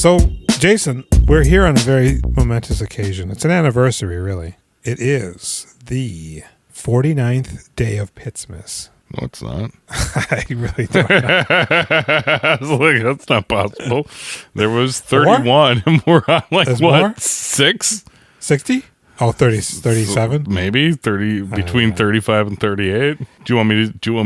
So, Jason, we're here on a very momentous occasion. It's an anniversary, really. It is the 49th day of Pittsmas. No, it's not. I really don't know. I was like, that's not possible. There was 31, and we're on like, There's what, more? 6? 60? Oh, 30, 37? Maybe 30, between 35 and 38. Do you want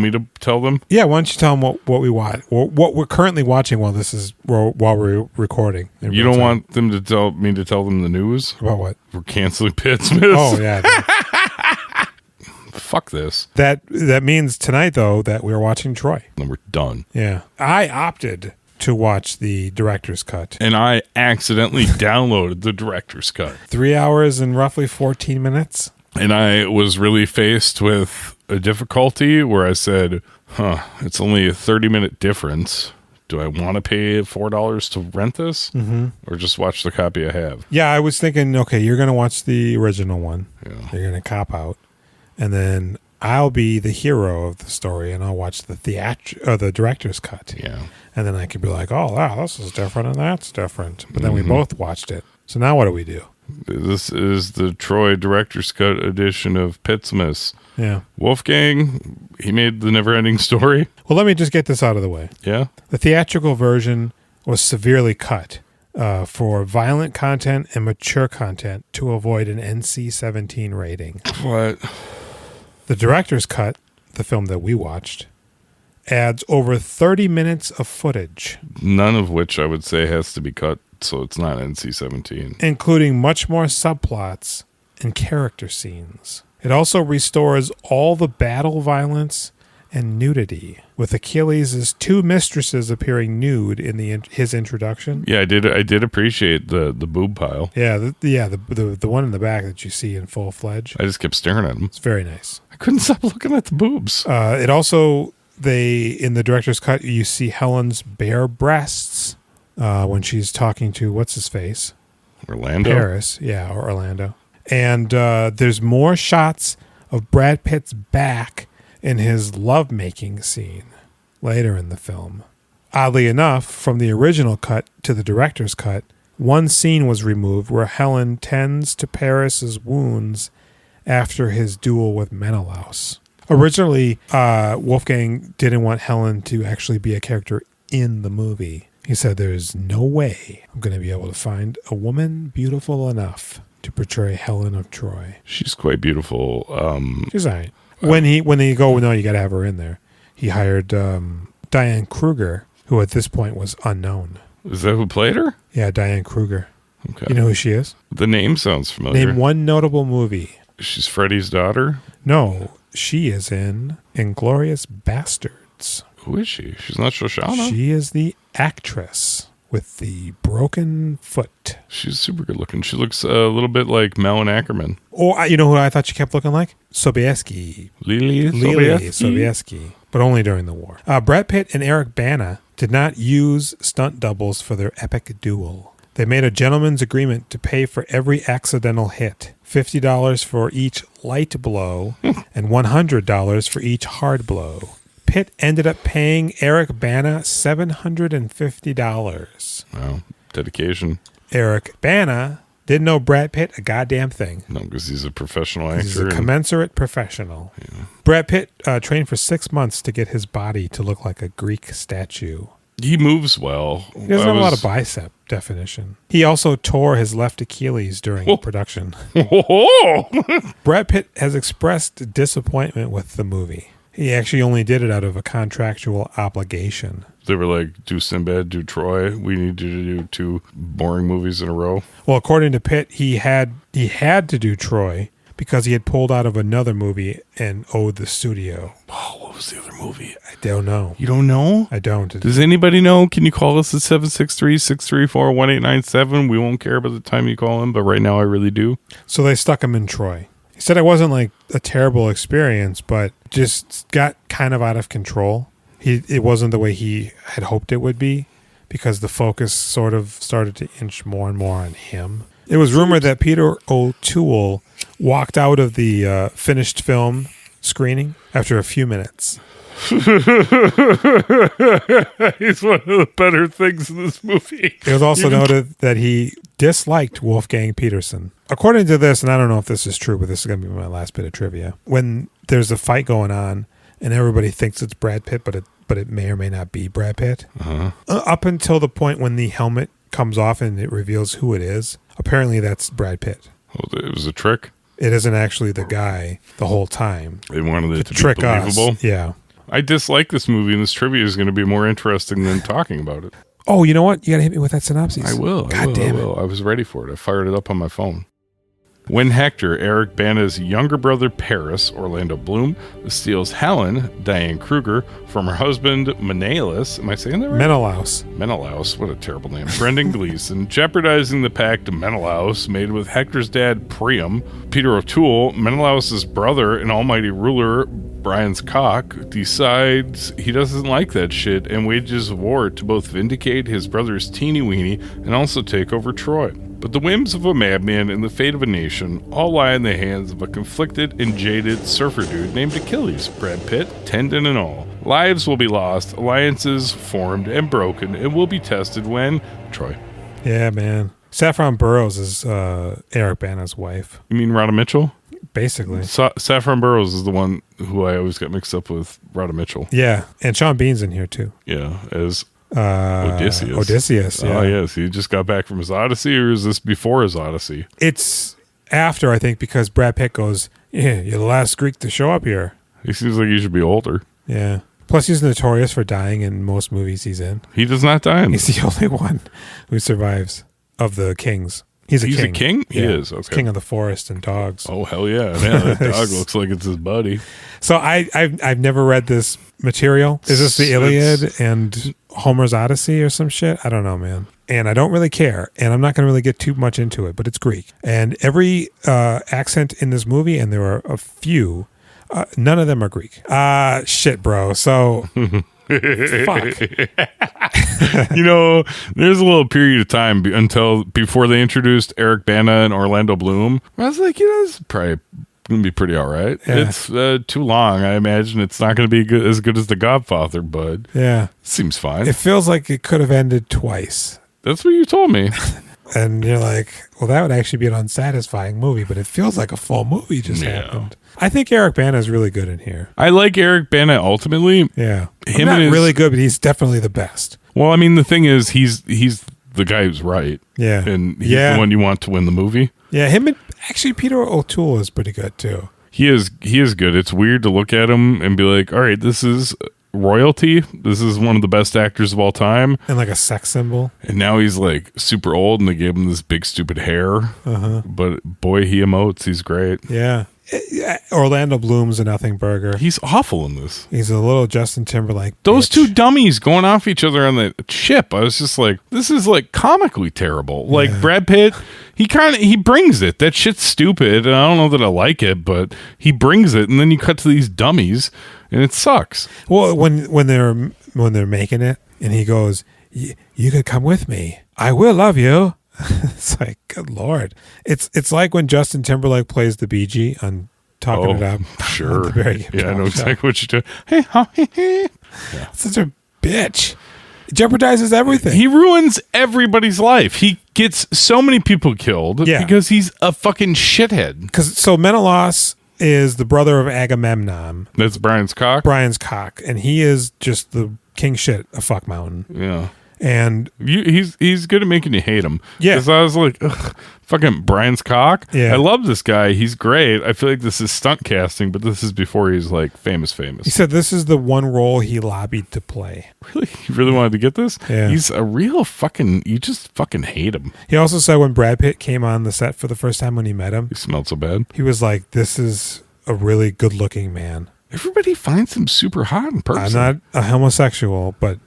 me to tell them? Yeah, why don't you tell them what we watch, what we're currently watching while we're recording. You don't want them to tell them the news? About what? We're canceling Pittsmas. Oh, yeah. Fuck this. That means tonight, though, that we're watching Troy. And we're done. Yeah. I opted to watch the director's cut. And I accidentally downloaded the director's cut. 3 hours and roughly 14 minutes. And I was really faced with a difficulty where I said, it's only a 30-minute difference. Do I want to pay $4 to rent this? Mm-hmm. Or just watch the copy I have? Yeah, I was thinking, okay, you're going to watch the original one. Yeah. You're going to cop out. And then I'll be the hero of the story, and I'll watch the director's cut. Yeah. And then I could be like, oh, wow, this is different and that's different. But then we both watched it. So now what do we do? This is the Troy director's cut edition of Pittsmas. Yeah. Wolfgang, he made the never-ending story. Well, let me just get this out of the way. Yeah? The theatrical version was severely cut for violent content and mature content to avoid an NC-17 rating. What? The director's cut, the film that we watched, adds over 30 minutes of footage. None of which I would say has to be cut, so it's not NC-17. Including much more subplots and character scenes. It also restores all the battle violence and nudity, with Achilles' two mistresses appearing nude in his introduction. Yeah, I did appreciate the boob pile. Yeah, the one in the back that you see in full fledged. I just kept staring at him. It's very nice. I couldn't stop looking at the boobs. It also, in the director's cut, you see Helen's bare breasts when she's talking to what's his face, Orlando. Paris, yeah, or Orlando. And there's more shots of Brad Pitt's back in his lovemaking scene later in the film. Oddly enough, from the original cut to the director's cut, one scene was removed where Helen tends to Paris's wounds after his duel with Menelaus. Originally, Wolfgang didn't want Helen to actually be a character in the movie. He said, there's no way I'm going to be able to find a woman beautiful enough to portray Helen of Troy. She's quite beautiful. She's all right. When they go, no, you got to have her in there. He hired Diane Kruger, who at this point was unknown. Is that who played her? Yeah, Diane Kruger. Okay. You know who she is? The name sounds familiar. Name one notable movie. She's Freddie's daughter? No, she is in Inglourious Bastards. Who is she? She's not Shoshana? She is the actress with the broken foot. She's super good looking. She looks a little bit like Malin Ackerman. Or, you know who I thought she kept looking like? Sobieski. Lily Sobieski. But only during the war. Brad Pitt and Eric Bana did not use stunt doubles for their epic duel. They made a gentleman's agreement to pay for every accidental hit. $50 for each light blow and $100 for each hard blow. Pitt ended up paying Eric Bana $750. Wow. Dedication. Eric Bana didn't know Brad Pitt a goddamn thing. No, because he's a professional actor. He's a commensurate professional. Yeah. Brad Pitt trained for 6 months to get his body to look like a Greek statue. He moves well. He doesn't have a lot of bicep definition. He also tore his left Achilles during production. Brad Pitt has expressed disappointment with the movie. He actually only did it out of a contractual obligation. They were like, do Sinbad, do Troy. We need you to do 2 boring movies in a row. Well, according to Pitt, he had to do Troy because he had pulled out of another movie and owed the studio. Oh, what was the other movie? I don't know. You don't know? I don't. Does anybody know? Can you call us at 763-634-1897? We won't care about the time you call him, but right now I really do. So they stuck him in Troy. He said it wasn't like a terrible experience, but just got kind of out of control. It wasn't the way he had hoped it would be because the focus sort of started to inch more and more on him. It was rumored that Peter O'Toole walked out of the finished film screening after a few minutes. He's one of the better things in this movie. It was also noted that he disliked Wolfgang Peterson. According to this, and I don't know if this is true, but this is going to be my last bit of trivia. When there's a fight going on and everybody thinks it's Brad Pitt, but it may or may not be Brad Pitt, up until the point when the helmet comes off and it reveals who it is, apparently that's Brad Pitt. Well, it was a trick. It isn't actually the guy the whole time. They wanted it to be trick believable. us. Yeah. I dislike this movie, and this trivia is going to be more interesting than talking about it. Oh, you know what? You got to hit me with that synopsis. I will. God damn it. I was ready for it. I fired it up on my phone. When Hector, Eric Bana's younger brother Paris, Orlando Bloom, steals Helen, Diane Kruger, from her husband Menelaus, am I saying that right? Menelaus, what a terrible name. Brendan Gleeson, jeopardizing the pact of Menelaus made with Hector's dad Priam. Peter O'Toole, Menelaus' brother and almighty ruler Brian's cock, decides he doesn't like that shit and wages war to both vindicate his brother's teeny weeny and also take over Troy. But the whims of a madman and the fate of a nation all lie in the hands of a conflicted and jaded surfer dude named Achilles, Brad Pitt, tendon and all. Lives will be lost, alliances formed and broken, and will be tested when... Troy. Yeah, man. Saffron Burrows is Eric Bana's wife. You mean Rhoda Mitchell? Basically. Saffron Burrows is the one who I always got mixed up with Rhoda Mitchell. Yeah, and Sean Bean's in here too. Yeah, as... Odysseus. Yeah. Oh, yes. He just got back from his Odyssey, or is this before his Odyssey? It's after, I think, because Brad Pitt goes, yeah, you're the last Greek to show up here. He seems like he should be older. Yeah. Plus, he's notorious for dying in most movies he's in. He does not die in He's the only one who survives of the kings. He's a king. He is, okay. He's king of the forest and dogs. Oh, hell yeah. Man, that dog looks like it's his buddy. So I've never read this material. Is this the Iliad and Homer's Odyssey or some shit? I don't know, man. And I don't really care. And I'm not going to really get too much into it, but it's Greek. And every accent in this movie, and there are a few, none of them are Greek. Shit, bro. So... Fuck. You know, there's a little period of time before they introduced Eric Bana and Orlando Bloom. I was like, it's probably going to be pretty all right. Yeah. It's too long. I imagine it's not going to be as good as The Godfather, but yeah, seems fine. It feels like it could have ended twice. That's what you told me. And you're like, well, that would actually be an unsatisfying movie, but it feels like a full movie just happened. I think Eric Bana is really good in here. I like Eric Bana ultimately. Yeah. Not really good, but he's definitely the best. Well, I mean, the thing is, he's the guy who's right. Yeah. And he's the one you want to win the movie. Yeah, him and actually Peter O'Toole is pretty good too. He is good. It's weird to look at him and be like, all right, this is royalty. This is one of the best actors of all time. And like a sex symbol. And now he's like super old and they gave him this big stupid hair. Uh-huh. But boy, he emotes. He's great. Yeah. Orlando Bloom's a nothing burger. He's awful in this. He's a little Justin Timberlake. Those two dummies going off each other on the ship. I was just like, this is like comically terrible. Like Brad Pitt, he brings it. That shit's stupid. And I don't know that I like it, but he brings it. And then you cut to these dummies and it sucks. Well, when they're making it and he goes, you could come with me. I will love you. It's like, good Lord. It's like when Justin Timberlake plays the Bee Gee on Talking It Up. Sure. I know exactly what you're doing. Yeah. Such a bitch. It jeopardizes everything. He ruins everybody's life. He gets so many people killed because he's a fucking shithead. So Menelaus is the brother of Agamemnon. That's Brian's cock? Brian's cock. And he is just the king shit of Fuck Mountain. Yeah. And he's good at making you hate him. Yeah. Because I was like, ugh, fucking Brian's cock. Yeah. I love this guy. He's great. I feel like this is stunt casting, but this is before he's like famous. He said this is the one role he lobbied to play. Really? You really wanted to get this? Yeah. He's a real fucking, you just fucking hate him. He also said when Brad Pitt came on the set for the first time when he met him. He smelled so bad. He was like, this is a really good looking man. Everybody finds him super hot in person. I'm not a homosexual, but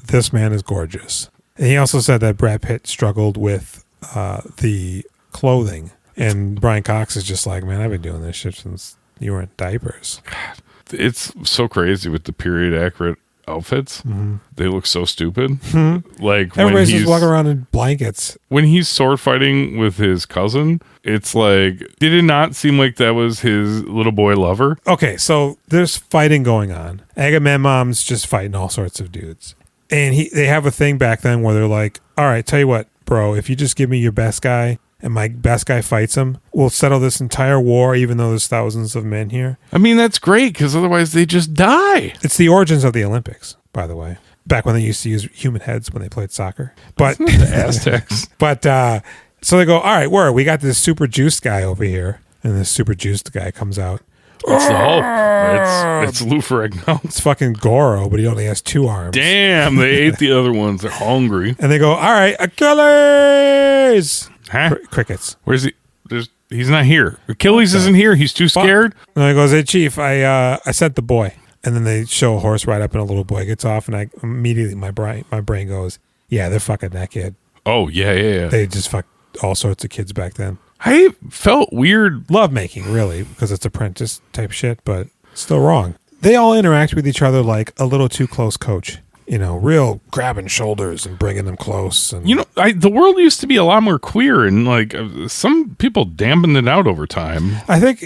this man is gorgeous. And he also said that Brad Pitt struggled with the clothing. And Brian Cox is just like, man, I've been doing this shit since you were in diapers. God, it's so crazy with the period accurate outfits. They look so stupid. Like Everybody's just walking around in blankets. when he's sword fighting with his cousin, it's like, did it not seem like that was his little boy lover? Okay, so there's fighting going on. Agamemnon's just fighting all sorts of dudes. And they have a thing back then where they're like, all right, tell you what, bro, if you just give me your best guy and my best guy fights him, we'll settle this entire war, even though there's thousands of men here. I mean, that's great because otherwise they just die. It's the origins of the Olympics, by the way. Back when they used to use human heads when they played soccer. But Isn't it the Aztecs. But so they go, all right, we got this super juiced guy over here. And this super juiced guy comes out. It's the Hulk. It's Lou Ferrigno. It's fucking Goro, but he only has 2 arms. Damn, they ate the other ones. They're hungry. And they go, all right, Achilles! Huh? Crickets. Where's he? He's not here. Achilles isn't here. He's too scared. And he goes, hey, Chief, I sent the boy. And then they show a horse ride up and a little boy gets off. And I immediately, my brain goes, yeah, they're fucking that kid. Oh, yeah. They just fucked all sorts of kids back then. I felt weird. Love making, really, because it's apprentice type shit, but still wrong. They all interact with each other like a little too close coach. You know, real grabbing shoulders and bringing them close. And You know, the world used to be a lot more queer, and like some people dampened it out over time. I think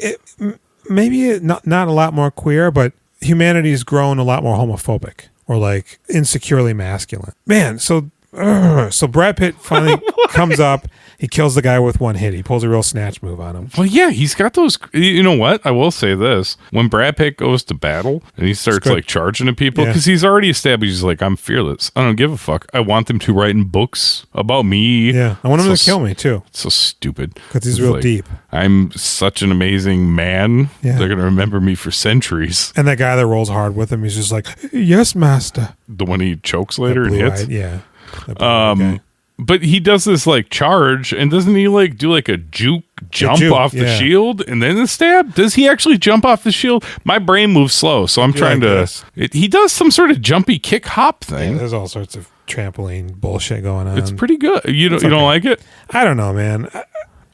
not a lot more queer, but humanity's grown a lot more homophobic or like insecurely masculine. Man, so Brad Pitt finally comes up. He kills the guy with one hit. He pulls a real snatch move on him. Well, yeah, he's got those. You know what? I will say this: when Brad Pitt goes to battle and he starts like charging at people, because he's already established, he's like, I'm fearless. I don't give a fuck. I want them to write in books about me. Yeah, I want him to kill me too. It's so stupid because he's real deep. I'm such an amazing man. Yeah. They're gonna remember me for centuries. And that guy that rolls hard with him, he's just like, yes, master. The one he chokes later and hits. Yeah. But he does this like charge, and doesn't he like do like a jump off the shield and then the stab? Does he actually jump off the shield? My brain moves slow, so I'm trying to. He does some sort of jumpy kick hop thing. Yeah, there's all sorts of trampoline bullshit going on. It's pretty good. You don't like it? I don't know, man.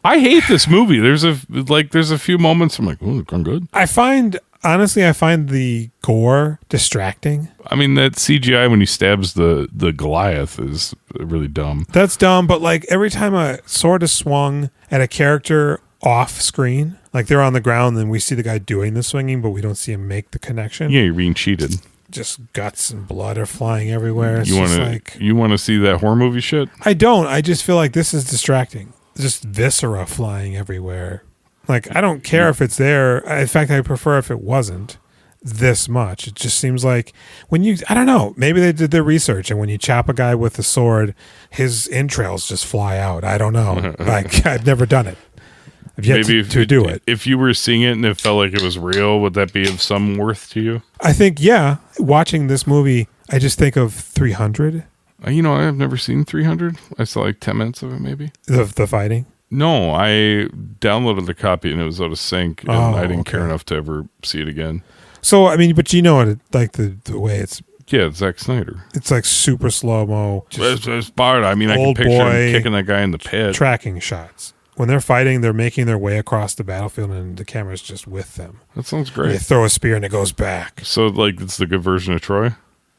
I hate this movie. There's a few moments I'm like, oh, I'm good. I find the gore distracting. I mean, that CGI when he stabs the Goliath is really dumb. That's dumb, but like every time a sword is swung at a character off screen, like they're on the ground and we see the guy doing the swinging, but we don't see him make the connection. Yeah, you're being cheated. Just guts and blood are flying everywhere. You want to see that horror movie shit? I don't. I just feel like this is distracting. Just viscera flying everywhere. Like, I don't care if it's there. In fact, I prefer if it wasn't this much. It just seems like I don't know, maybe they did their research and when you chop a guy with a sword, his entrails just fly out. I don't know. Like, I've never done it. I've yet to do it. If you were seeing it and it felt like it was real, would that be of some worth to you? I think, yeah. Watching this movie, I just think of 300. I've never seen 300. I saw like 10 minutes of it, maybe. The fighting? No, I downloaded the copy and it was out of sync, and I didn't care enough to ever see it again. So, I mean, but like the way it's... Yeah, it's Zack Snyder. It's like super slow-mo. It's part. I mean, I can picture him kicking that guy in the pit. Tracking shots. When they're fighting, they're making their way across the battlefield and the camera's just with them. That sounds great. They throw a spear and it goes back. So, like, it's the good version of Troy?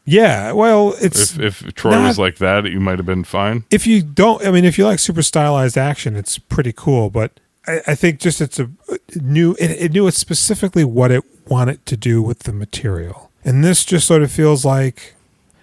Yeah, well, it's... If Troy was like that, you might have been fine. If you like super stylized action, it's pretty cool, but I think just it knew specifically what it wanted to do with the material. And this just sort of feels like...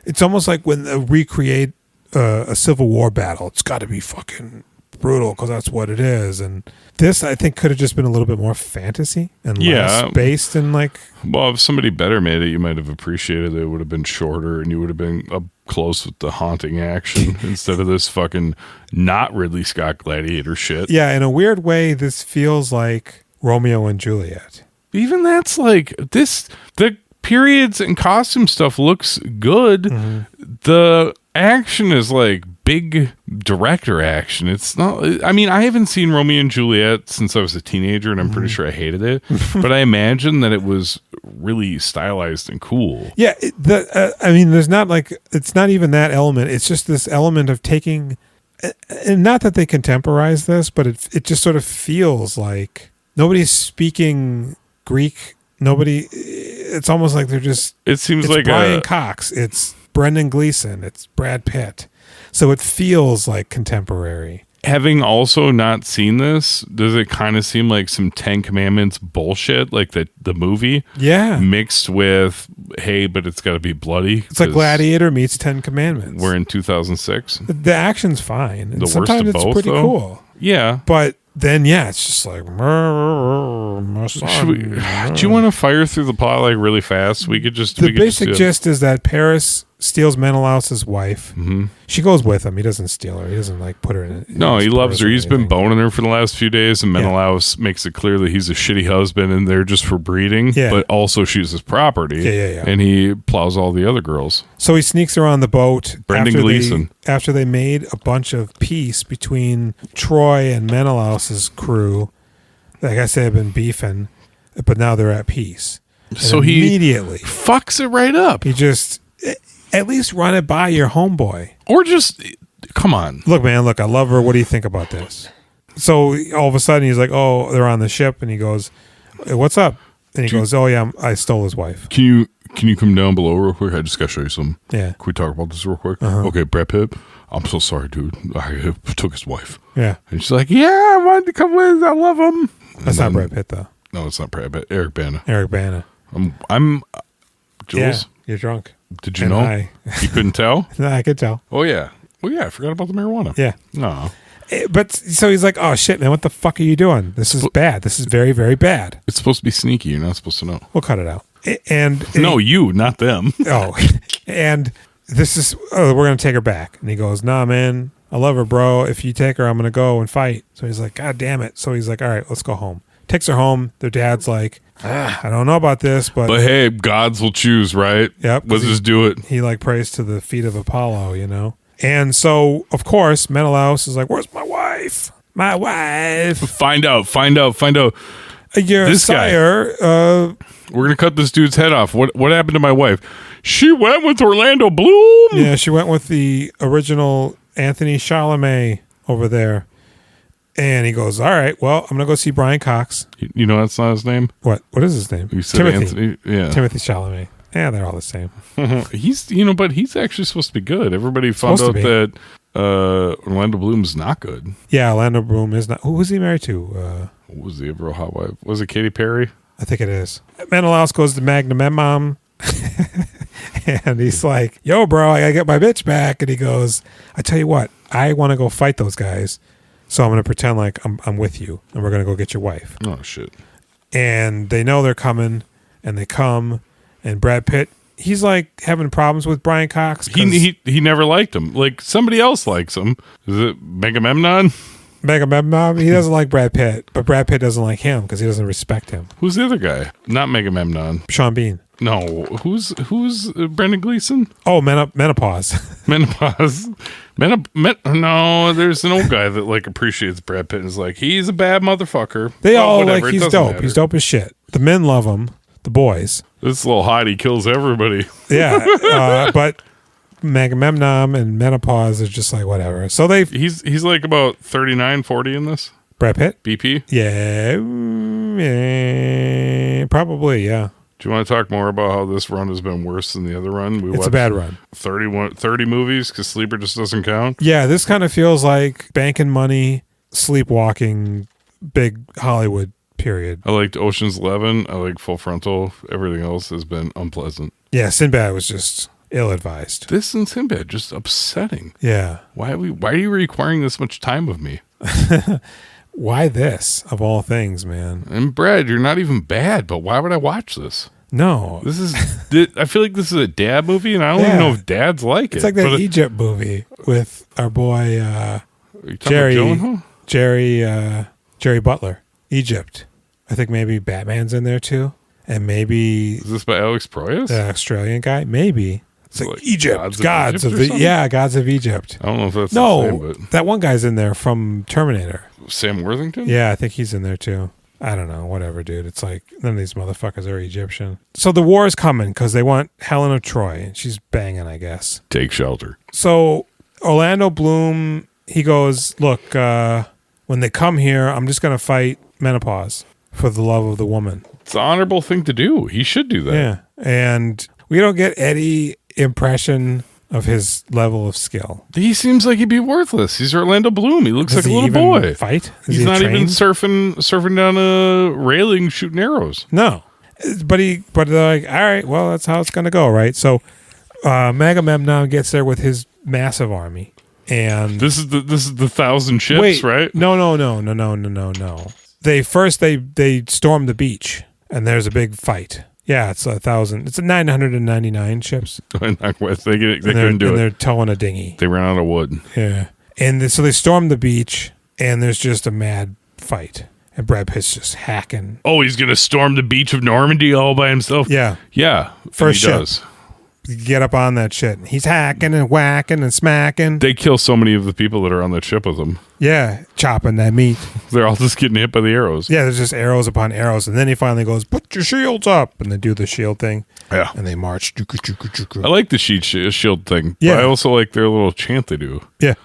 It's almost like when they recreate a Civil War battle, it's got to be fucking brutal because that's what it is. And this, I think, could have just been a little bit more fantasy and less based in like... Well, if somebody better made it, you might have appreciated it. It would have been shorter and you would have been up close with the haunting action instead of this fucking not Ridley Scott Gladiator shit. Yeah, in a weird way, this feels like Romeo and Juliet. Even that's like this... The periods and costume stuff looks good. Mm-hmm. The action is like big director action. It's not... I mean, I haven't seen Romeo and Juliet since I was a teenager, and I'm pretty sure I hated it. But I imagine that it was really stylized and cool. Yeah, I mean, there's not like... It's not even that element. It's just this element of taking... And not that they contemporize this, but it just sort of feels like nobody's speaking Greek. Nobody... it's almost like they're just. It seems it's like Brian Cox. It's Brendan Gleeson. It's Brad Pitt. So it feels like contemporary. Having also not seen this, does it kind of seem like some Ten Commandments bullshit, like the movie? Yeah. Mixed with, hey, but it's got to be bloody. It's like Gladiator meets 10 Commandments. We're in 2006. The action's fine. And The worst sometimes of it's both, pretty though? cool. Yeah. But then, yeah, it's just like, my son. Do you want to fire through the plot like really fast? We could just. The basic gist is that Paris steals Menelaus's wife. Mm-hmm. She goes with him. He doesn't steal her. He doesn't like put her in. No, he loves her. He's been boning her for the last few days, and Yeah. Menelaus makes it clear that he's a shitty husband and they're just for breeding. Yeah. But also she's his property. Yeah. And he plows all the other girls. So he sneaks her on the boat. Brendan Gleeson. After they made a bunch of peace between Troy and Menelaus's crew. Like I said, have been beefing, but now they're at peace. And So he immediately fucks it right up. he just at least run it by your homeboy. Or just come on. Look, man, I love her. What do you think about this? So all of a sudden he's like, oh, they're on the ship, and he goes, hey, what's up? And he goes, oh yeah, I stole his wife. Can you come down below real quick? I just gotta show you something. Yeah. Can we talk about this real quick? Uh-huh. Okay, Brad Pitt. I'm so sorry, dude. I took his wife. Yeah. And she's like, yeah, I wanted to come with. I love him. That's not Brad Pitt though. No, it's not Brad Pitt. Eric Bana. Eric Bana. I'm Jules. Yeah, you're drunk. Did you And know? I. You couldn't tell? No, I could tell. Oh yeah. Oh yeah. I forgot about the marijuana. Yeah. No. But so he's like, oh shit, man, what the fuck are you doing? This is bad. This is very, very bad. It's supposed to be sneaky. You're not supposed to know. We'll cut it out. And No, you, not them. oh, and this is, we're going to take her back. And he goes, nah, man, I love her, bro. If you take her, I'm going to go and fight. So he's like, God damn it. So he's like, all right, let's go home. Takes her home. Their dad's like, I don't know about this, but hey, gods will choose, right? Yep, Let's just do it. he like prays to the feet of Apollo, you know? And so, of course, Menelaus is like, where's my wife? My wife. Find out. Your This guy. sire, We're gonna cut this dude's head off. What happened to my wife? She went with Orlando Bloom. yeah, she went with the original Anthony Chalamet over there. And he goes, all right, well, I'm going to go see Brian Cox. You know that's not his name. What is his name? You said Timothy. Anthony. Yeah, Timothy Chalamet. Yeah, they're all the same. he's but he's actually supposed to be good. Everybody found Supposed out to be. that Orlando Bloom's not good. Yeah, Orlando Bloom is not. Who was he married to? What was the real hot wife? Was it Katy Perry? I think it is. Menelaus goes to Magnum and he's like, yo, bro, I got to get my bitch back. And he goes, I tell you what, I want to go fight those guys. So I'm going to pretend like I'm with you, and we're going to go get your wife. Oh shit! And they know they're coming, and they come, and Brad Pitt, he's like having problems with Brian Cox. He never liked him. Like somebody else likes him. Is it Megamemnon? Megamemnon, he doesn't like Brad Pitt, but Brad Pitt doesn't like him because he doesn't respect him. Who's the other guy? Not Megamemnon. Sean Bean. No, who's Brendan Gleeson? Oh, menopause. Menopause. No, there's an old guy that like appreciates Brad Pitt and is like, he's a bad motherfucker. They Well, all whatever, like it he's doesn't dope. matter. He's dope as shit. The men love him. The boys. This little hottie kills everybody. Yeah, but Megamemnon and menopause are just like whatever. So He's like about 39, 40 in this. Brad Pitt. BP. Yeah, probably. Yeah, Do you want to talk more about how this run has been worse than the other run? We it's a watched bad run. 30 movies because Sleeper just doesn't count. Yeah, this kind of feels like banking money, sleepwalking, big Hollywood period. I liked Ocean's 11. I like Full Frontal. Everything else has been unpleasant. Yeah, Sinbad was just ill-advised. This and Sinbad just upsetting. Yeah. Why are you requiring this much time of me? Why this, of all things, man? And Brad, you're not even bad, but why would I watch this? No. This is. I feel like this is a dad movie, and I don't even know if dads like It's it. like that but Egypt movie with our boy are you talking Jerry, about Gyllenhaal? Jerry Butler. Egypt. I think maybe Batman's in there too. And maybe Is this by Alex Proyas? the Australian guy. Maybe. It's like Egypt. Gods Gods of of, Egypt or yeah, Gods of Egypt. I don't know if that's the same, No, but that one guy's in there from Terminator. Sam Worthington? Yeah, I think he's in there too. I don't know. Whatever, dude. It's like none of these motherfuckers are Egyptian. So the war is coming because they want Helen of Troy. And she's banging, I guess. Take shelter. So Orlando Bloom, he goes, look, when they come here, I'm just going to fight menopause. for the love of the woman. It's an honorable thing to do. He should do that. Yeah. And we don't get any impression of his level of skill. He seems like he'd be worthless. He's Orlando Bloom. He looks Does like a he little even boy. fight? Is He's he not trained? even surfing down a railing shooting arrows. No. But they're like, all right, well, that's how it's going to go, right? So Agamemnon gets there with his massive army. And This is the 1,000 ships, wait, right? No. They storm the beach, and there's a big fight. Yeah, it's 1,000. It's 999 ships. They couldn't do And it. they're towing a dinghy. They ran out of wood. Yeah. And so they storm the beach, and there's just a mad fight. And Brad Pitt's just hacking. Oh, he's going to storm the beach of Normandy all by himself? Yeah. Yeah. First he ship. does. Get up on that shit. He's hacking and whacking and smacking. They kill so many of the people that are on that ship with him. Yeah. Chopping that meat. They're all just getting hit by the arrows. Yeah, there's just arrows upon arrows. And then he finally goes, put your shields up. And they do the shield thing. Yeah. And they march. I like the shield thing. Yeah. But I also like their little chant they do. Yeah.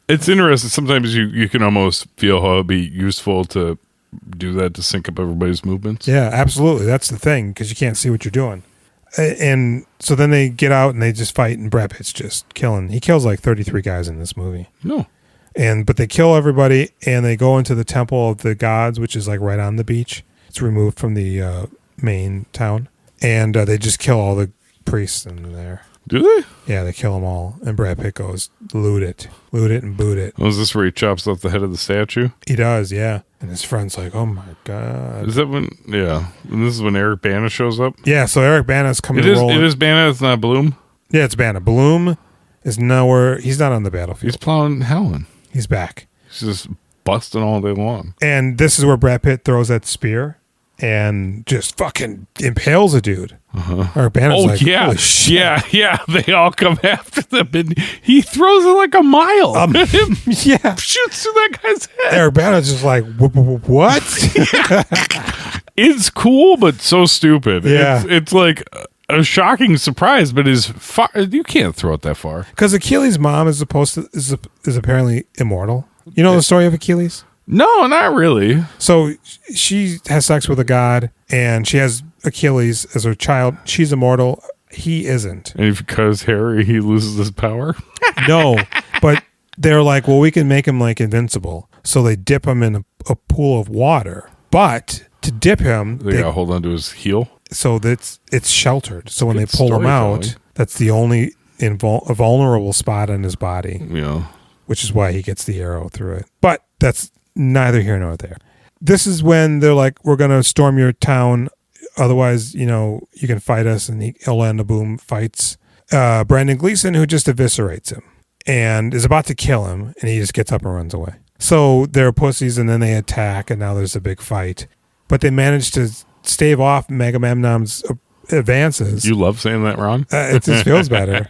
It's interesting. Sometimes you can almost feel how it'd be useful to do that to sync up everybody's movements. Yeah, absolutely. That's the thing, because you can't see what you're doing. And so then they get out and they just fight, and Brad Pitt's just killing. He kills like 33 guys in this movie. No. But they kill everybody, and they go into the temple of the gods, which is like right on the beach. It's removed from the main town. And they just kill all the priests in there. Do they? Yeah, they kill them all. And Brad Pitt goes, loot it and boot it. Was this where he chops off the head of the statue? He does, yeah. And his friend's like, oh my God. Is that when? Yeah. And this is when Eric Bana shows up? Yeah, so Eric Bana's coming rolling. It is Bana, it's not Bloom? Yeah, it's Bana. Bloom is nowhere. He's not on the battlefield. He's plowing Helen. He's back. He's just busting all day long. And this is where Brad Pitt throws that spear and just fucking impales a dude. Eric Bana's like, holy shit. Yeah. They all come after them. And he throws it like a mile. Yeah. Shoots through that guy's head. Eric Bana's just like, what? It's cool, but so stupid. Yeah. It's like a shocking surprise, but you can't throw it that far. Because Achilles' mom is apparently immortal. You know the story of Achilles? No, not really. So she has sex with a god, and she has Achilles as her child. She's immortal. He isn't. And because Harry, he loses his power? No, but they're like, well, we can make him like invincible. So they dip him in a pool of water. But to dip him, They gotta hold on to his heel. so that it's sheltered. So when Good they pull him out, storytelling. that's the only vulnerable spot on his body, Yeah. which is why he gets the arrow through it. But that's neither here nor there. This is when they're like, we're going to storm your town. Otherwise, you can fight us. And Orlando Bloom fights Brandon Gleeson, who just eviscerates him and is about to kill him. And he just gets up and runs away. So they're pussies, and then they attack, and now there's a big fight. But they manage to stave off Agamemnon's advances. You love saying that wrong? It just feels better.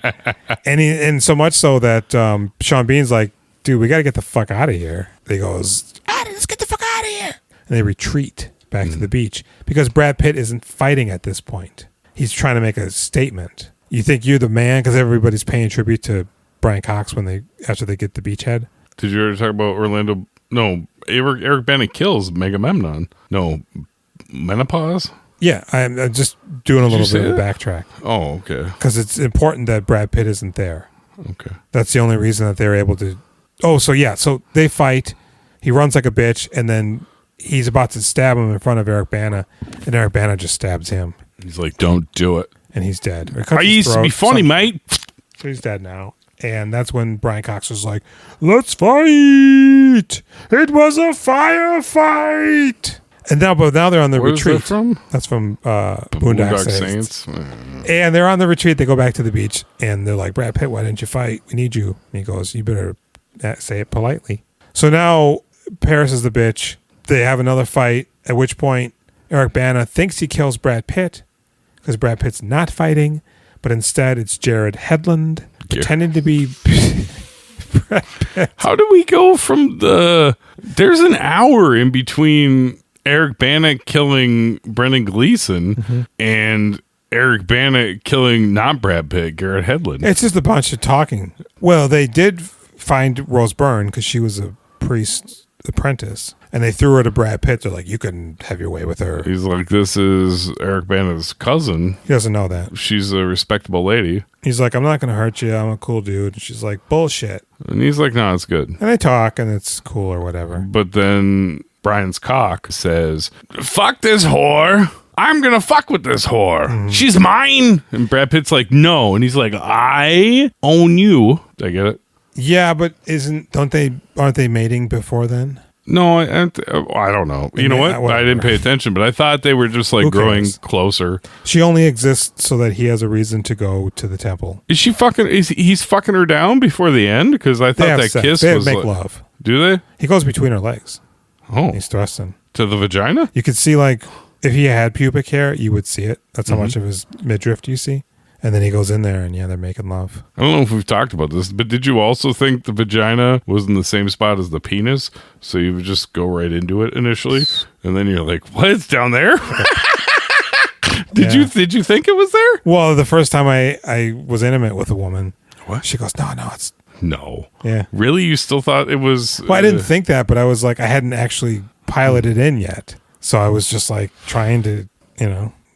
And so much so that Sean Bean's like, dude, we got to get the fuck out of here. He goes, let's get the fuck out of here. And they retreat back to the beach because Brad Pitt isn't fighting at this point. He's trying to make a statement. You think you're the man because everybody's paying tribute to Brian Cox after they get the beachhead? Did you ever talk about Orlando? No, Eric Bana kills Agamemnon. No, menopause? Yeah, I'm just doing a little bit of a backtrack. Oh, okay. Because it's important that Brad Pitt isn't there. Okay. That's the only reason that they're able to. Oh, so yeah. So they fight. He runs like a bitch, and then he's about to stab him in front of Eric Bana, and Eric Bana just stabs him. He's like, don't do it. And he's dead. I used to be funny, mate. So he's dead now. And that's when Brian Cox was like, let's fight. It was a firefight. And now they're on the retreat. Where's that from? That's from Boondock Saints. Saints. And they're on the retreat. They go back to the beach, and they're like, Brad Pitt, why didn't you fight? We need you. And he goes, you better say it politely. So now Paris is the bitch. They have another fight, at which point Eric Bana thinks he kills Brad Pitt because Brad Pitt's not fighting, but instead it's Jared Hedlund pretending to be Brad Pitt. How do we go from there's an hour in between Eric Bana killing Brendan Gleeson and Eric Bana killing not Brad Pitt, Garrett Hedlund. It's just a bunch of talking. Well, they did find Rose Byrne because she was a priest apprentice, and they threw her to Brad Pitt. They're like, you can have your way with her. He's like, this is Eric Bana's cousin. He doesn't know that. She's a respectable lady. He's like, I'm not going to hurt you. I'm a cool dude. And she's like, bullshit. And he's like, no, it's good. And they talk, and it's cool or whatever. But then Brian's cock says, fuck this whore. I'm going to fuck with this whore. She's mine. And Brad Pitt's like, no. And he's like, I own you. Did I get it? Yeah, but aren't they mating before then? No, I don't know. You know what? Whatever. I didn't pay attention, but I thought they were just like growing closer. She only exists so that he has a reason to go to the temple. Is she fucking? He's fucking her down before the end? Because I thought that sex. kiss They was make like, love. Do they? He goes between her legs. Oh, He's thrusting to the vagina. You could see, like, if he had pubic hair, you would see it. That's how much of his midriff you see. And then he goes in there, and yeah, they're making love. I don't know if we've talked about this, but did you also think the vagina was in the same spot as the penis? So you would just go right into it initially, and then you're like, "What? It's down there?" Did you think it was there? Well, the first time I was intimate with a woman, What? she goes, no, it's... No. Yeah. Really? You still thought it was... Well, I didn't think that, but I was like, I hadn't actually piloted in yet. So I was just like trying to,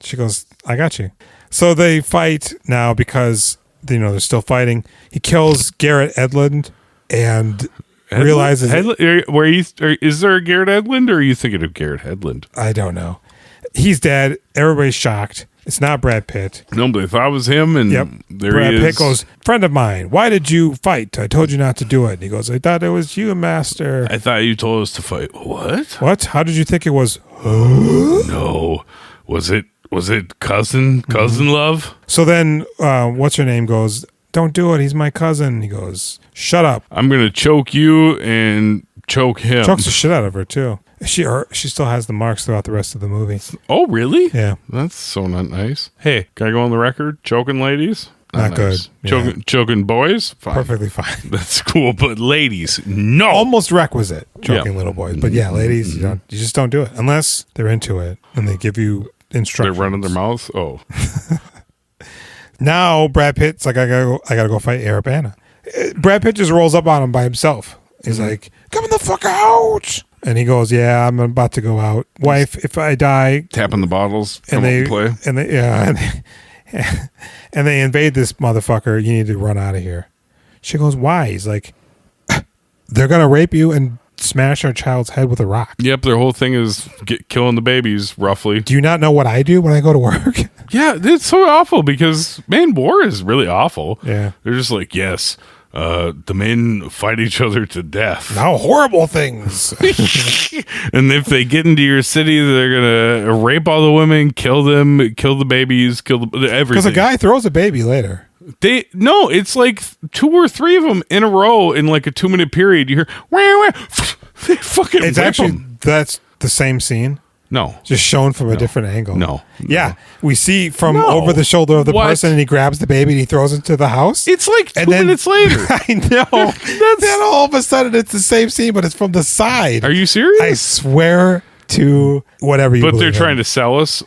she goes, I got you. So they fight now because, they're still fighting. He kills Garrett Edlund and realizes... is there a Garrett Edlund, or are you thinking of Garrett Hedlund? I don't know. He's dead. Everybody's shocked. It's not Brad Pitt. Nobody thought it was him, and there Brad he is. Pitt goes, friend of mine, why did you fight? I told you not to do it. And he goes, I thought it was you, master. I thought you told us to fight. What? What? How did you think it was? No. Was it cousin love? So then, what's her name goes, don't do it. He's my cousin. He goes, shut up. I'm going to choke you and choke him. Chokes the shit out of her, too. She still has the marks throughout the rest of the movie. Oh, really? Yeah. That's so not nice. Hey, can I go on the record? Choking ladies? Not good. Choking, Yeah. choking boys? Fine. Perfectly fine. That's cool, but ladies, no. Almost requisite, choking Yeah. little boys. But yeah, ladies, you just don't do it. Unless they're into it and they give you They're instructions. running their mouths? Oh. Now Brad Pitt's like, I gotta go fight Eric Bana. Brad Pitt just rolls up on him by himself. He's like, come the fuck out. And he goes, yeah, I'm about to go out. Wife, if I die. Tapping the bottles. And play. And they invade this motherfucker. You need to run out of here. She goes, why? He's like, they're going to rape you and smash our child's head with a rock. Yep, their whole thing is killing the babies, roughly. Do you not know what I do when I go to work? Yeah, it's so awful because, man, war is really awful. Yeah. They're just like, yes, the men fight each other to death. How horrible things. And if they get into your city, they're going to rape all the women, kill them, kill the babies, kill everything. Because a guy throws a baby later. No, it's like 2 or 3 of them in a row in like a 2-minute period. You hear, wah, wah, they fucking It's rape actually, them. that's the same scene. No. Just shown from a different angle. No. Yeah. We see from No. over the shoulder of the What? person, and he grabs the baby and he throws it to the house. It's like 2 minutes later. I know. Then all of a sudden it's the same scene, but it's from the side. Are you serious? I swear to whatever you But they're believe trying in. to sell us.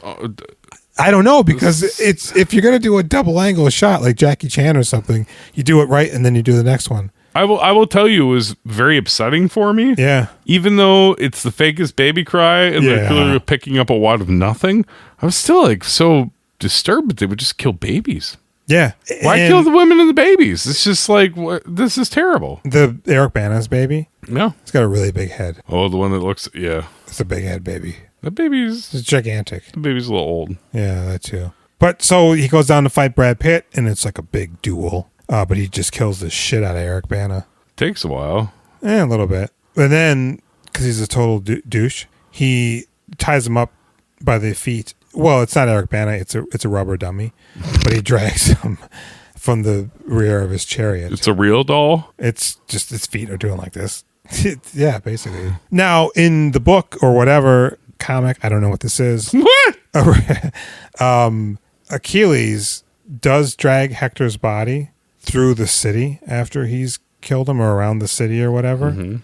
I don't know, because it's if you're going to do a double angle shot like Jackie Chan or something, you do it right and then you do the next one. I will tell you, it was very upsetting for me. Yeah. Even though it's the fakest baby cry and they're clearly picking up a wad of nothing, I was still like so disturbed that they would just kill babies. Yeah. Why kill the women and the babies? It's just like, this is terrible. The Eric Bana's baby? No. It's got a really big head. Oh, the one that looks, yeah. It's a big head baby. The baby's gigantic. a little old. Yeah, that too. But so he goes down to fight Brad Pitt, and it's like a big duel. But he just kills the shit out of Eric Bana. Takes a while. A little bit. But then, because he's a total douche, he ties him up by the feet. Well, it's not Eric Bana. It's a rubber dummy. But he drags him from the rear of his chariot. It's a real doll? It's just his feet are doing like this. Yeah, basically. Now, in the book or whatever comic, I don't know what this is. What? Achilles does drag Hector's body through the city after he's killed him, or around the city or whatever. Mm-hmm.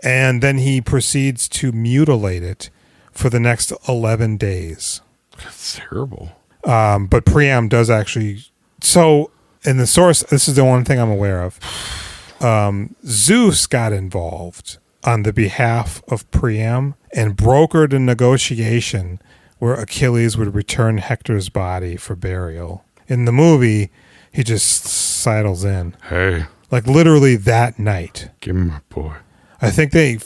And then he proceeds to mutilate it for the next 11 days. That's terrible. But Priam does actually... So, in the source, this is the one thing I'm aware of. Zeus got involved on the behalf of Priam and brokered a negotiation where Achilles would return Hector's body for burial. In the movie, he just sidles in. Hey. Like literally that night. Give me my boy. I think I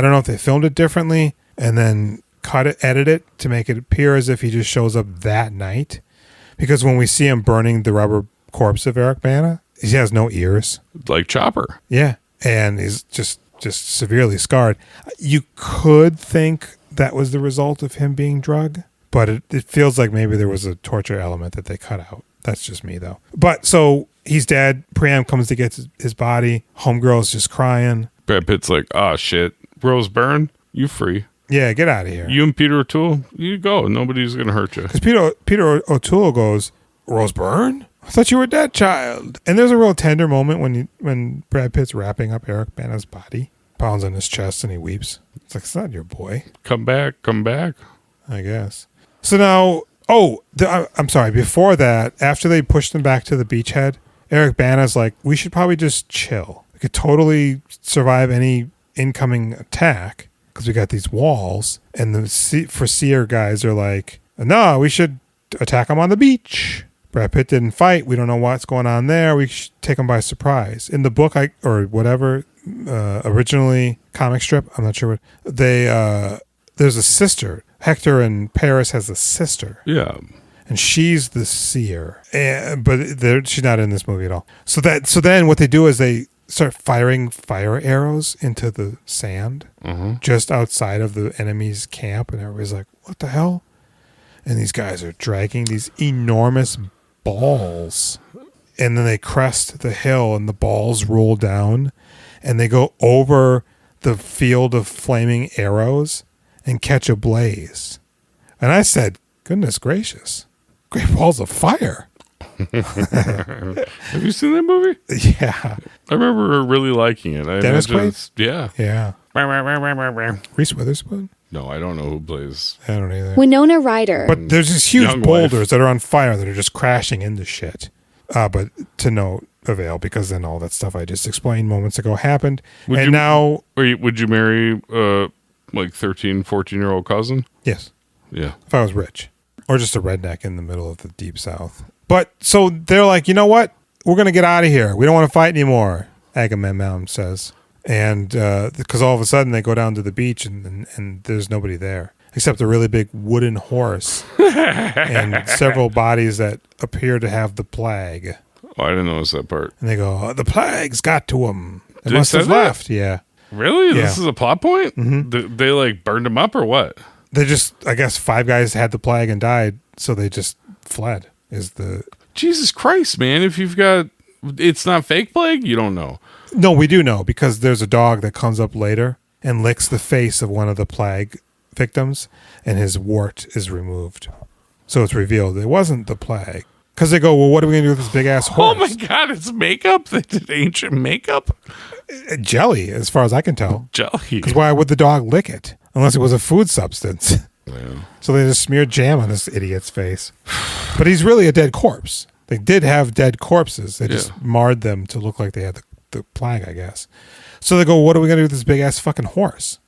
don't know if they filmed it differently and then edit it to make it appear as if he just shows up that night. Because when we see him burning the rubber corpse of Eric Bana, he has no ears. Like Chopper. Yeah. And he's just severely scarred. You could think that was the result of him being drugged, but it feels like maybe there was a torture element that they cut out. That's just me, though. But so he's dead. Priam comes to get his body. Homegirl's just crying. Brad Pitt's like, oh, shit. Rose Byrne, you free. Yeah, get out of here. You and Peter O'Toole, you go. Nobody's going to hurt you. Because Peter O'Toole goes, Rose Byrne? I thought you were dead, child. And there's a real tender moment when Brad Pitt's wrapping up Eric Bana's body, pounds on his chest, and he weeps. It's like, it's not your boy. Come back. I guess. So now, I'm sorry. Before that, after they pushed him back to the beachhead, Eric Bana's like, we should probably just chill. We could totally survive any incoming attack because we got these walls. And the Seer guys are like, no, we should attack them on the beach. Brad Pitt didn't fight. We don't know what's going on there. We should take them by surprise. In the book, originally comic strip, I'm not sure what there's a sister. Hector and Paris has a sister. Yeah. And she's the seer. But she's not in this movie at all. So then what they do is they start firing fire arrows into the sand just outside of the enemy's camp. And everybody's like, what the hell? And these guys are dragging these enormous balls. And then they crest the hill and the balls roll down. And they go over the field of flaming arrows and catch a blaze. And I said, goodness gracious. Great balls of fire. Have you seen that movie? Yeah. I remember really liking it. Dennis Quaid? Yeah. Yeah. Reese Witherspoon? No, I don't know who plays. I don't either. Winona Ryder. But there's these huge Young boulders wife. that are on fire that are just crashing into shit. But to no avail because then all that stuff I just explained moments ago happened. Would you marry like 13, 14-year-old cousin? Yes. Yeah. If I was rich. Or just a redneck in the middle of the deep south. But so they're like, you know what? We're going to get out of here. We don't want to fight anymore, Agamemnon says. And because all of a sudden they go down to the beach and there's nobody there except a really big wooden horse and several bodies that appear to have the plague. Oh, I didn't notice that part. And they go, the plague's got to them. They Did must they have say that? left. Yeah. Really? Yeah. This is a plot point? Mm-hmm. They like burned him up or what? They just, I guess 5 guys had the plague and died, so they just fled. Jesus Christ, man. If you've got, it's not fake plague, you don't know. No, we do know because there's a dog that comes up later and licks the face of one of the plague victims and his wart is removed. So it's revealed it wasn't the plague. Because they go, well, what are we going to do with this big ass horse? Oh my God, it's makeup? They did ancient makeup? Jelly, as far as I can tell. Jelly. Because why would the dog lick it? Unless it was a food substance. Yeah. So they just smeared jam on this idiot's face. But he's really a dead corpse. They did have dead corpses. They just marred them to look like they had the plague, I guess. So they go, what are we going to do with this big ass fucking horse?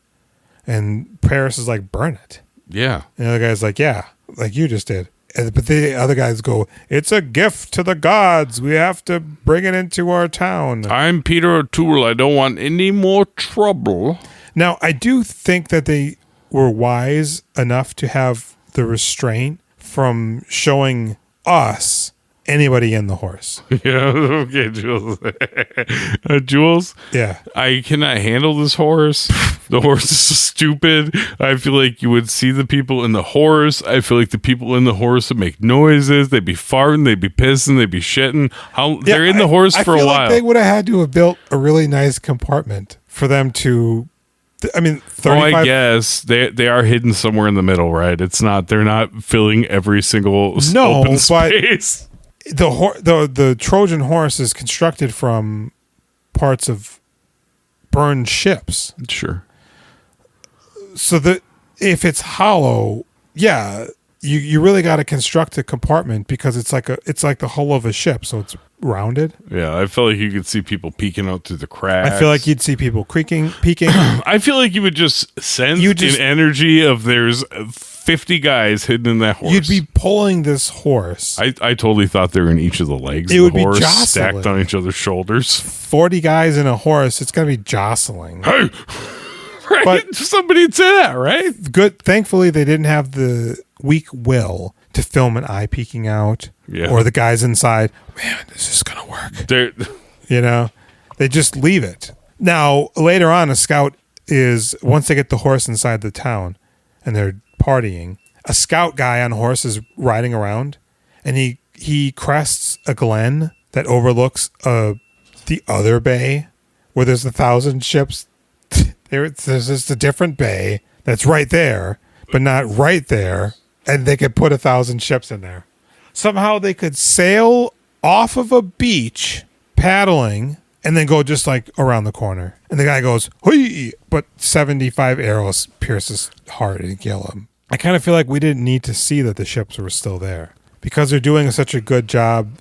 And Paris is like, burn it. Yeah. And the other guy's like, yeah, like you just did. But the other guys go, it's a gift to the gods. We have to bring it into our town. I'm Peter O'Toole. I don't want any more trouble. Now, I do think that they were wise enough to have the restraint from showing us anybody in the horse. Yeah, okay, Jules. Jules? Yeah. I cannot handle this horse. The horse is so stupid. I feel like you would see the people in the horse. I feel like the people in the horse would make noises. They'd be farting. They'd be pissing. They'd be shitting. They're in the horse for a while. Like they would have had to have built a really nice compartment for them to. I mean, 35. I guess they are hidden somewhere in the middle, right? It's not. They're not filling every single open space. The Trojan horse is constructed from parts of burned ships. Sure. So that if it's hollow, yeah, you really got to construct a compartment because it's like the hull of a ship, so it's rounded. Yeah, I felt like you could see people peeking out through the cracks. I feel like you'd see people peeking. I feel like you would just sense an energy of there's 50 guys hidden in that horse. You'd be pulling this horse. I totally thought they were in each of the legs It of would the be horse, jostling. stacked on each other's shoulders. 40 guys in a horse. It's gonna be jostling. Hey, right? But somebody'd say that, right? Good. Thankfully, they didn't have the weak will to film an eye peeking out, or the guys inside. Man, this is gonna work. They just leave it. Now later on, a scout is once they get the horse inside the town, and they're partying. A scout guy on a horse is riding around, and he crests a glen that overlooks the other bay where there's 1,000 ships. There's just a different bay that's right there, but not right there, and they could put 1,000 ships in there. Somehow they could sail off of a beach, paddling, and then go just like around the corner. And the guy goes, "Hui!" But 75 arrows pierce his heart and kill him. I kind of feel like we didn't need to see that the ships were still there because they're doing such a good job.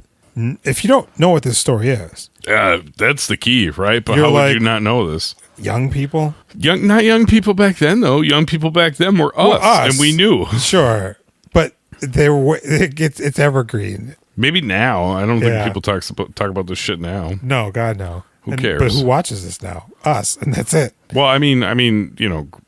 If you don't know what this story is, that's the key, right? But You're how like- would you not know this? young people, Not young people back then, though. Young people back then were us, and we knew. sure, but they were. It's evergreen. Maybe now. I don't think Yeah. people talk about this shit now. No, God, no. Who cares? But who watches this now? Us, and that's it. Well, I mean,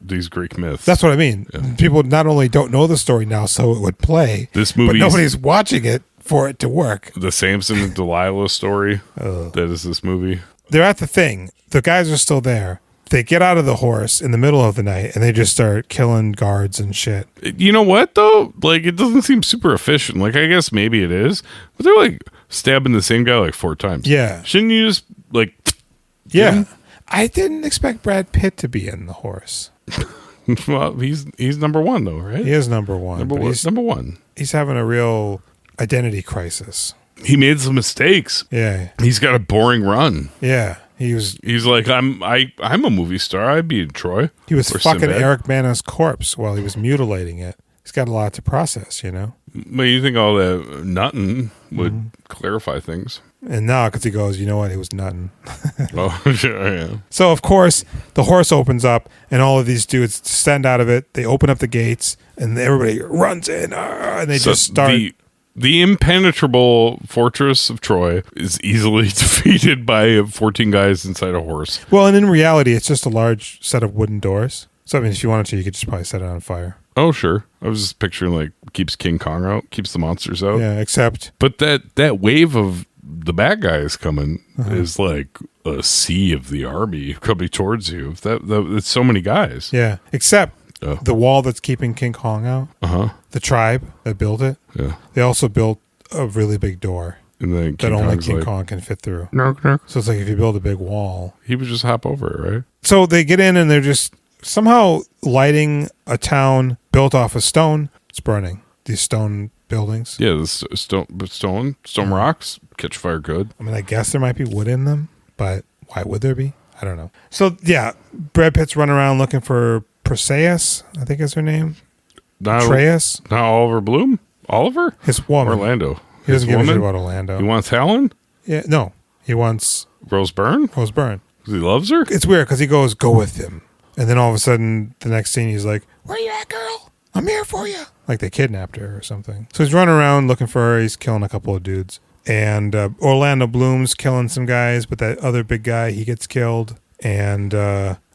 these Greek myths. That's what I mean. People not only don't know the story now, so it would play. This but movie, nobody's watching it for it to work. the Samson and Delilah story. That is this movie. They're at the thing. The guys are still there. They get out of the horse in the middle of the night, and they just start killing guards and shit. You know what though? Like, it doesn't seem super efficient. Like, I guess maybe it is, but they're like stabbing the same guy like 4 times. Yeah. Shouldn't you just like? Yeah. him? I didn't expect Brad Pitt to be in the horse. Well, he's number one though, right? He is number one. Number but one. Number one. He's having a real identity crisis. He made some mistakes. Yeah. He's got a boring run. Yeah. He's like, I'm a movie star. I'd be in Troy. He was Or fucking Sinbad. Eric Bana's corpse while he was mutilating it. He's got a lot to process, But you think all that nutting would clarify things? And now, because he goes, you know what? It was nothing. Oh, sure, yeah. So, of course, the horse opens up, and all of these dudes descend out of it. They open up the gates, and everybody runs in, and they just start. The impenetrable fortress of Troy is easily defeated by 14 guys inside a horse. Well, and in reality, it's just a large set of wooden doors. So, I mean, if you wanted to, you could just probably set it on fire. Oh, sure. I was just picturing, like, keeps King Kong out, keeps the monsters out. Yeah, except. But that wave of the bad guys coming is like a sea of the army coming towards you. It's so many guys. Yeah, except the wall that's keeping King Kong out. The tribe that built it. Yeah. They also built a really big door And then that only Kong's King like, Kong can fit through. "Knock." So it's like if you build a big wall. He would just hop over it, right? So they get in and they're just somehow lighting a town built off of stone. It's burning. These stone buildings. Yeah, the stone rocks catch fire good. I mean, I guess there might be wood in them, but why would there be? I don't know. So yeah, Brad Pitt's running around looking for Perseus, I think is her name. Not Atreus, Oliver Bloom? Oliver? his woman. Orlando. He doesn't His give a shit woman? about Orlando. He wants Helen? Yeah, no, he wants Rose Byrne? Rose Byrne. 'Cause he loves her? It's weird because he goes, "Go with him," and then all of a sudden, the next scene, he's like, "Where you at, girl? I'm here for you." Like they kidnapped her or something. So he's running around looking for her. He's killing a couple of dudes, and Orlando Bloom's killing some guys, but that other big guy, he gets killed, and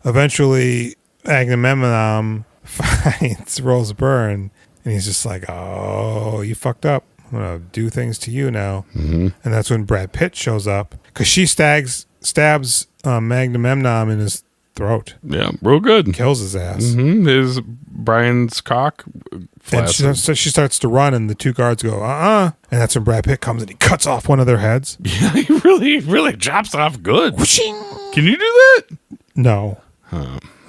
eventually Agamemnon finds Rose Byrne, and he's just like, "Oh, you fucked up. I'm gonna do things to you now." Mm-hmm. And that's when Brad Pitt shows up because she stabs Agamemnon in his throat, Yeah, real good. kills his ass. His Brian's cock And flaccid. she starts to run, and the two guards go, and that's when Brad Pitt comes and he cuts off one of their heads. Yeah, he really chops off good. Whooshing. Can you do that? No.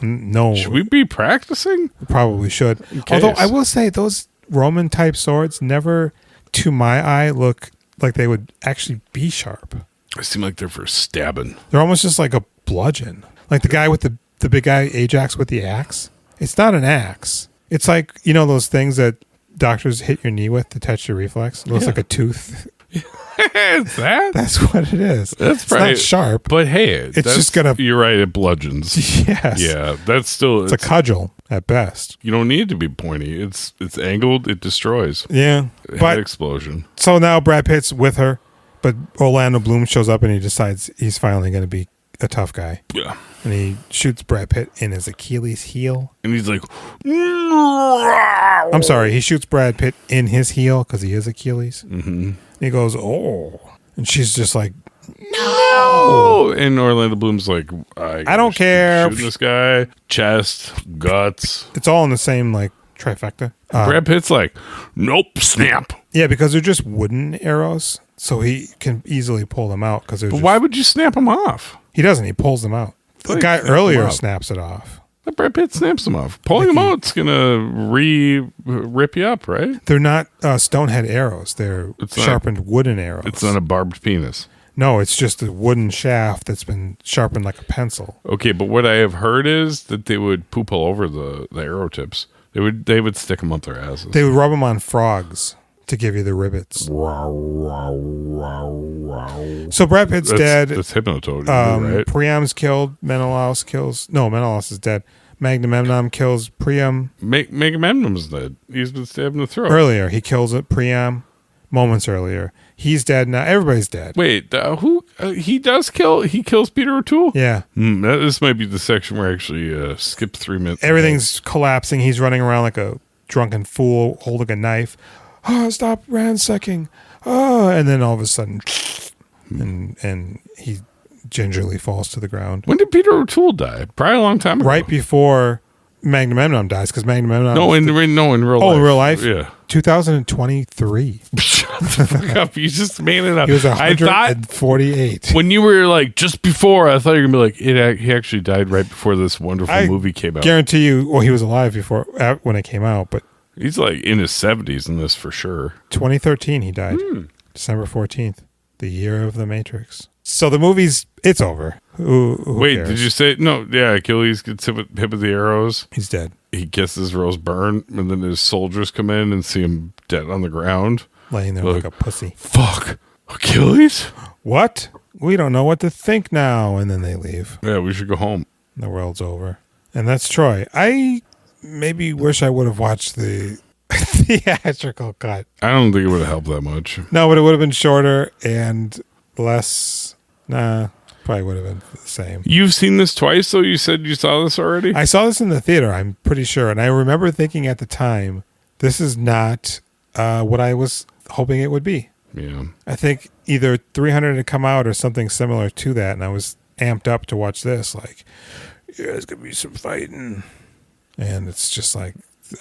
No. Should we be practicing? Probably should. case. Although I will say those Roman type swords never, to my eye, look like they would actually be sharp. They seem like they're for stabbing. They're almost just like a bludgeon. Like the guy with the big guy Ajax with the axe. It's not an axe. It's like, those things that doctors hit your knee with to test your reflex? It looks like a tooth. It's that? That's what it is. That's it's not sharp. But hey, it's just gonna. You're right. It bludgeons. Yes. Yeah, that's still. It's a cudgel at best. You don't need it to be pointy. It's angled. It destroys. Yeah, Head explosion. So now Brad Pitt's with her, but Orlando Bloom shows up and he decides he's finally going to be a tough guy. Yeah. And he shoots Brad Pitt in his Achilles heel. And he's like, I'm sorry, he shoots Brad Pitt in his heel because he is Achilles. Mm-hmm. And he goes, oh. And she's just like, no. And Orlando Bloom's like, I don't care. Shooting this guy, chest, guts. It's all in the same like trifecta. Brad Pitt's like, nope, snap. Yeah, because they're just wooden arrows. So he can easily pull them out. But why would you snap them off? He doesn't. He pulls them out. The guy earlier snaps it off. Brad Pitt snaps them off. Pulling them out's gonna rip you up, right? They're not stonehead arrows. They're sharpened wooden arrows. It's not a barbed penis. No, it's just a wooden shaft that's been sharpened like a pencil. Okay, but what I have heard is that they would poop all over the arrow tips. They would stick them up their asses. They would rub them on frogs to give you the rivets. So Brad Pitt's dead. That's Hypnotoad, right? Priam's killed. Menelaus is dead. Magnamemnon kills Priam. Megamemnon's dead. He's been stabbed in the throat. Earlier, he kills it. Priam. Moments earlier. He's dead now. Everybody's dead. Wait, who? He does kill. He kills Peter O'Toole? Yeah. This might be the section where I actually skipped 3 minutes. Everything's collapsing. He's running around like a drunken fool holding a knife. Oh, stop ransacking. Oh, and then all of a sudden, and he gingerly falls to the ground. When did Peter O'Toole die? Probably a long time ago. Right before Magnamemnon dies, because Magnamemnon. In real life. Oh, in real life? Yeah. 2023. Shut the fuck up. You just made it up. He was 148. When you were like, just before, I thought you were going to be like, he actually died right before this wonderful movie came out. Guarantee you, well, he was alive before, when it came out, but. He's like in his 70s in this for sure. 2013 he died. December 14th, the year of the Matrix. So the movie's, it's over. Who Wait, cares? did you say, no, yeah, Achilles gets hit with the arrows. He's dead. He kisses Rose Byrne, and then his soldiers come in and see him dead on the ground. Laying there like a pussy. Fuck. Achilles? What? We don't know what to think now. And then they leave. Yeah, we should go home. The world's over. And that's Troy. I maybe wish I would have watched the theatrical cut. I don't think it would have helped that much. No, but it would have been shorter and less. Probably would have been the same. You've seen this twice, though? You said you saw this already? I saw this in the theater, I'm pretty sure. And I remember thinking at the time, this is not what I was hoping it would be. Yeah. I think either 300 had come out or something similar to that. And I was amped up to watch this. Like, yeah, there's going to be some fighting. And it's just like,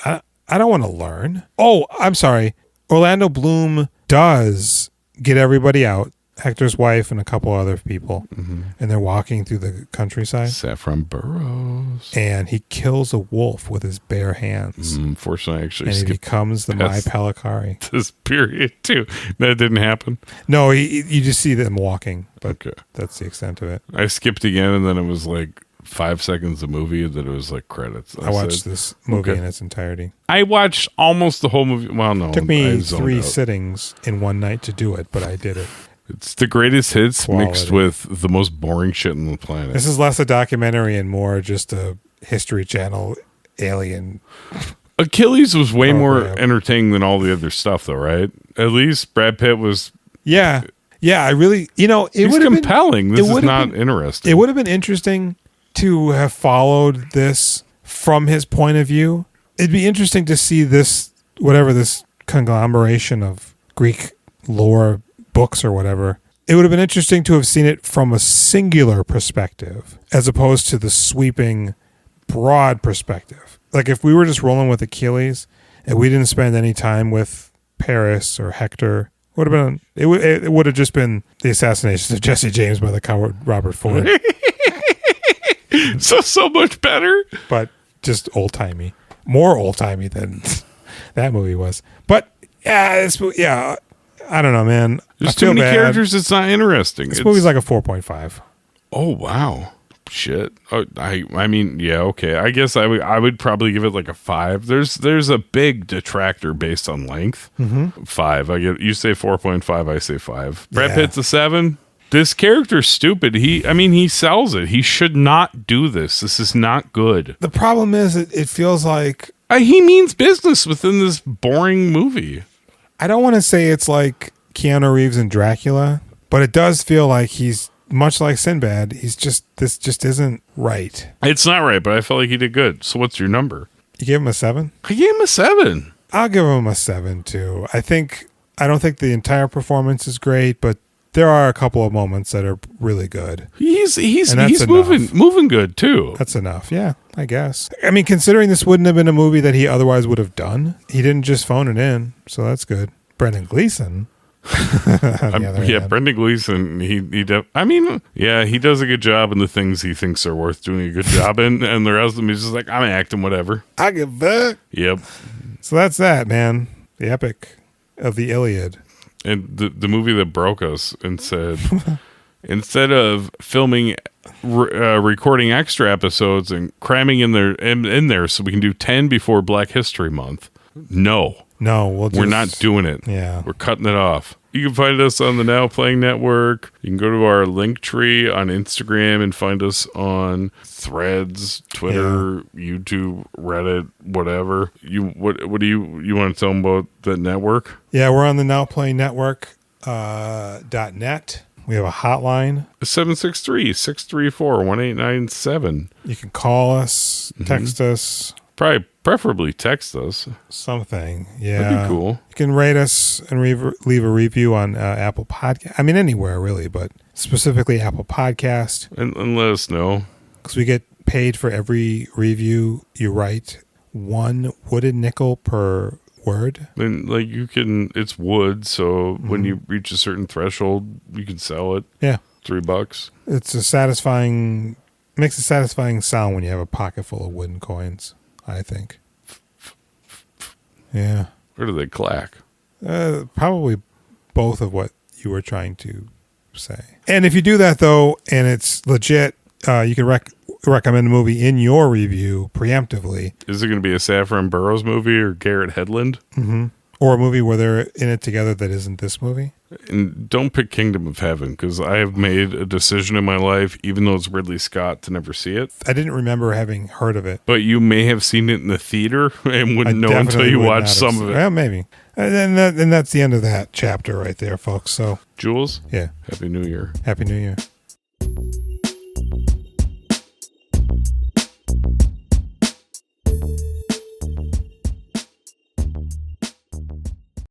I don't want to learn. Oh, I'm sorry. Orlando Bloom does get everybody out. Hector's wife and a couple other people. Mm-hmm. And they're walking through the countryside. Saffron Burrows. And he kills a wolf with his bare hands. Unfortunately, I actually and he becomes the Mai Palikari. This period, too. That didn't happen. No, you just see them walking. But okay. That's the extent of it. I skipped again, and then it was like 5 seconds of movie that it was like credits. I watched this movie in its entirety. I watched almost the whole movie. Well, no. It took me 3 sittings in one night to do it, but I did it. It's the greatest hits mixed with the most boring shit on the planet. This is less a documentary and more just a History Channel alien. Achilles was way more entertaining than all the other stuff, though, right? At least Brad Pitt was. Yeah. Yeah, I really, it would have compelling. This is not interesting. It would have been interesting to have followed this from his point of view. It'd be interesting to see this, whatever this conglomeration of Greek lore books or whatever. It would have been interesting to have seen it from a singular perspective as opposed to the sweeping, broad perspective. Like if we were just rolling with Achilles and we didn't spend any time with Paris or Hector, it would have just been the assassinations of Jesse James by the coward Robert Ford. so much better, but just old timey, more old timey than that movie was. But yeah, I don't know, man. There's too many characters. It's not interesting. This movie's like a 4.5. Oh wow, shit. Oh, I mean, yeah, okay. I guess I would probably give it like a 5. There's a big detractor based on length. 5. You say 4.5, I say 5. Brad Yeah. Pitt's a 7. This character's stupid. He sells it. He should not do this. This is not good. The problem is it feels like, He means business within this boring movie. I don't want to say it's like Keanu Reeves and Dracula, but it does feel like he's much like Sinbad. This just isn't right. It's not right, but I felt like he did good. So what's your number? You gave him a 7? I gave him a 7. I'll give him a 7 too. I don't think the entire performance is great, but there are a couple of moments that are really good. He's And that's moving good too. That's enough. Yeah, I guess. I mean, considering this wouldn't have been a movie that he otherwise would have done, he didn't just phone it in, so that's good. Brendan Gleeson. Brendan Gleeson. He does a good job in the things he thinks are worth doing a good job in, and the rest of them he's just like, I'm acting whatever. I give back. Yep. So that's that, man. The epic of the Iliad. And the movie that broke us and said, instead of filming, recording extra episodes and cramming in there so we can do 10 before Black History Month. No, we're not doing it. Yeah, we're cutting it off. You can find us on the Now Playing Network. You can go to our link tree on Instagram and find us on Threads, Twitter, YouTube, Reddit, whatever. What do you want to tell them about the network? Yeah, we're on the Now Playing Network .net. We have a hotline. 763-634-1897. You can call us, text us. Preferably text us. Something. Yeah. That'd be cool. You can rate us and leave a review on Apple Podcast. I mean, anywhere really, but specifically Apple Podcast. And let us know. Because we get paid for every review you write. 1 wooden nickel per word. And it's wood, so when you reach a certain threshold, you can sell it. Yeah. $3. It's makes a satisfying sound when you have a pocket full of wooden coins, I think. Yeah. Where do they clack? Probably both of what you were trying to say. And if you do that, though, and it's legit, you can recommend a movie in your review preemptively. Is it going to be a Saffron Burrows movie or Garrett Hedlund? Mm-hmm. Or a movie where they're in it together that isn't this movie? And don't pick Kingdom of Heaven, because I have made a decision in my life, even though it's Ridley Scott, to never see it. I didn't remember having heard of it. But you may have seen it in the theater and wouldn't know until you watched some of it. Well, maybe. And that's the end of that chapter right there, folks. So, Jules? Yeah. Happy New Year. Happy New Year.